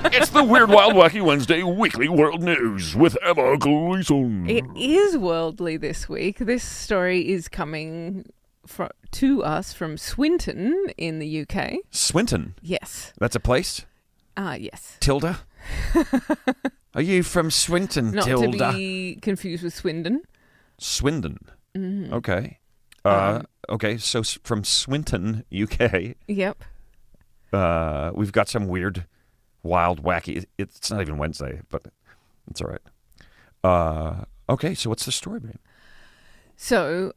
It's the Weird Wild Wacky Wednesday Weekly World News with Emma Gleeson. It is worldly this week. This story is coming to us from Swinton in the UK. Swinton? Yes. That's a place? Yes. Tilda? Are you from Swinton, Not Tilda? to be confused with Swindon. Swindon. Mm-hmm. Okay. Okay, so from Swinton, UK. Yep. We've got some weird, wild, wacky... It's not even Wednesday, but it's all right. Okay, so what's the story, babe? So,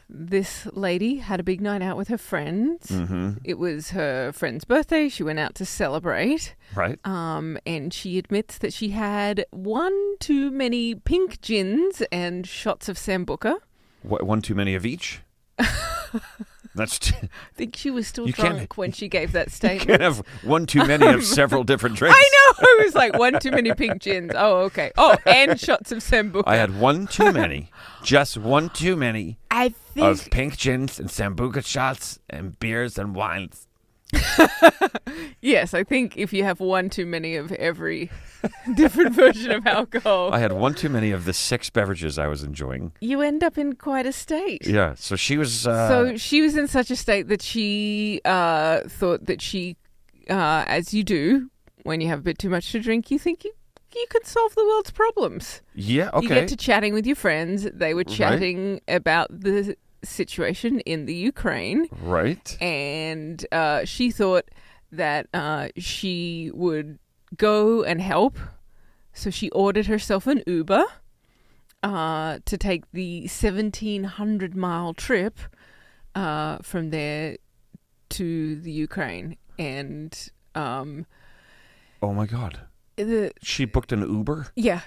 this lady had a big night out with her friends. Mm-hmm. It was her friend's birthday. She went out to celebrate. Right. And she admits that she had one too many pink gins and shots of Sambuca. One too many of each? That's... I think she was still drunk when she gave that statement. You can't have one too many of several different drinks. I know. It was like one too many pink gins. Oh, okay. Oh, and shots of Sambuca. I had one too many. Just one too many of pink gins and Sambuca shots and beers and wines. Yes, I think if you have one too many of every different version of alcohol, I had one too many of the 6 beverages I was enjoying. You end up in quite a state. Yeah, so she was... So she was in such a state that she thought that she, as you do, when you have a bit too much to drink, you think you could solve the world's problems. Yeah, okay. You get to chatting with your friends. They were chatting about the situation in the Ukraine. Right. And she thought that she would go and help. So she ordered herself an Uber to take the 1,700-mile trip from there to the Ukraine. And... oh, my God. She booked an Uber? Yeah.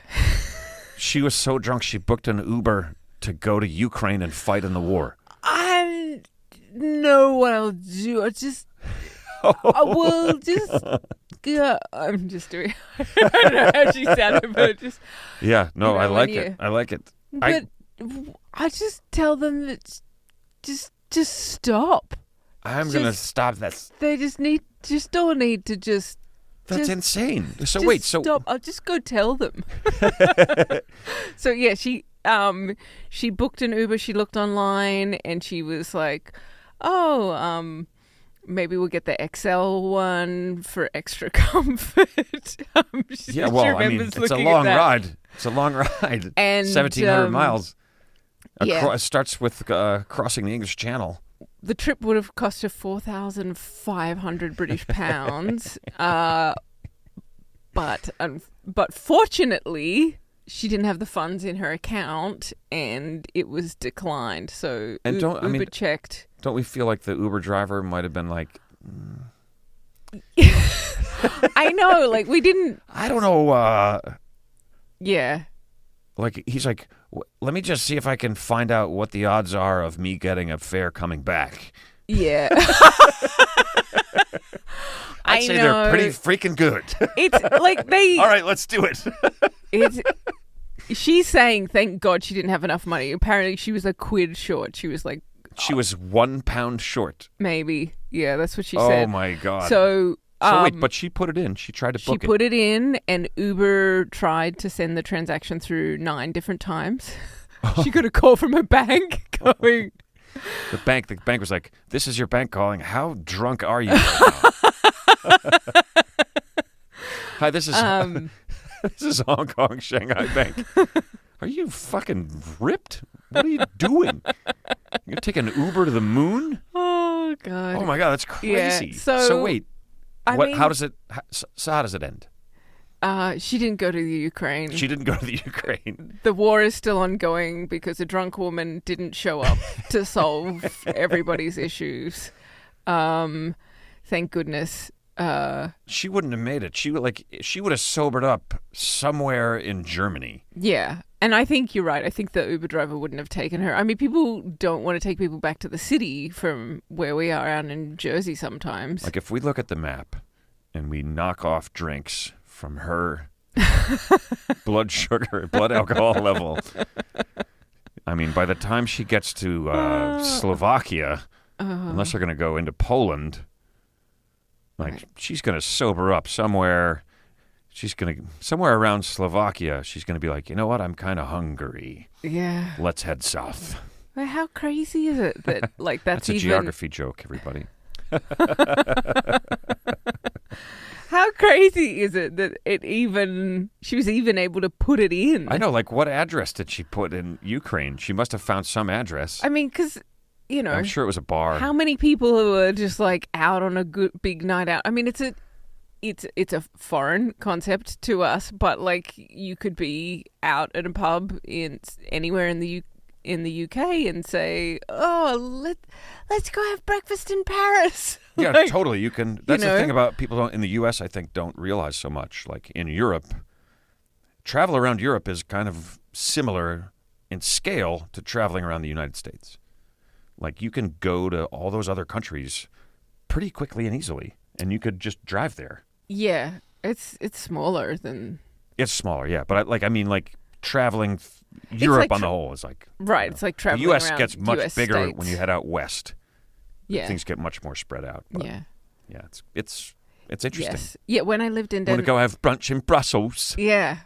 She was so drunk she booked an Uber to go to Ukraine and fight in the war. I know what I'll do. I will just... I'm just doing... I don't know how she sounded, but just... Yeah, no, I like it. I like it. But I just tell them that just stop. I'm going to stop this. They just all need to just... That's insane. So just wait, so... Stop. I'll just go tell them. So, yeah, she booked an Uber. She looked online and she was like, maybe we'll get the XL one for extra comfort. Yeah, well, I mean, it's a long ride. It's a long ride. And 1,700 miles. Yeah. It starts with crossing the English Channel. The trip would have cost her 4,500 British pounds. But fortunately, she didn't have the funds in her account and it was declined. So Uber checked. Don't we feel like the Uber driver might have been like... I know, like we didn't... I don't know. Yeah. Like, he's like, let me just see if I can find out what the odds are of me getting a fare coming back. Yeah. I'd say they're pretty freaking good. It's like they... All right, let's do it. She's saying, thank God she didn't have enough money. Apparently she was a quid short. She was like... She was £1 short. Maybe. Yeah, that's what she said. said. Oh, my God. So wait, but she put it in. She tried to book it. She put it in, and Uber tried to send the transaction through 9 different times. She got a call from her bank going... The bank was like, this is your bank calling. How drunk are you right now? Hi, this is Hong Kong Shanghai Bank. Are you fucking ripped? What are you doing? You're taking an Uber to the moon? Oh, God. Oh, my God, that's crazy. Yeah, so wait, how does it end? She didn't go to the Ukraine. She didn't go to the Ukraine. The war is still ongoing because a drunk woman didn't show up to solve everybody's issues. Thank goodness. She wouldn't have made it. She would have sobered up somewhere in Germany. Yeah. And I think you're right. I think the Uber driver wouldn't have taken her. I mean, people don't want to take people back to the city from where we are out in Jersey sometimes. Like if we look at the map and we knock off drinks from her blood alcohol level, I mean, by the time she gets to Slovakia, unless they're going to go into Poland, Like, Right. she's going to sober up somewhere. Somewhere around Slovakia, she's going to be like, you know what? I'm kind of hungry. Yeah. Let's head south. But how crazy is it that like That's a even geography joke, everybody. how crazy is it that she was even able to put it in? I know, like, what address did she put in Ukraine? She must have found some address. I mean, because, you know, I'm sure it was a bar. how many people who are just like out on a good big night out? I mean, it's a foreign concept to us, but like you could be out at a pub anywhere in the UK and say, "Oh, let's go have breakfast in Paris." Yeah, Like, totally. You can. That's you the know? thing about people in the U.S. I think don't realize so much. Like in Europe, travel around Europe is kind of similar in scale to traveling around the United States. Like you can go to all those other countries pretty quickly and easily, and you could just drive there. Yeah, it's smaller than It's smaller, yeah, but I mean, traveling Europe like on the whole is like right. It's like the traveling U.S. around gets much US bigger states. when you head out west. Yeah, Things get much more spread out. But yeah, yeah, it's interesting. yes, yeah. When I lived in Want to Denmark, go have brunch in Brussels? yeah,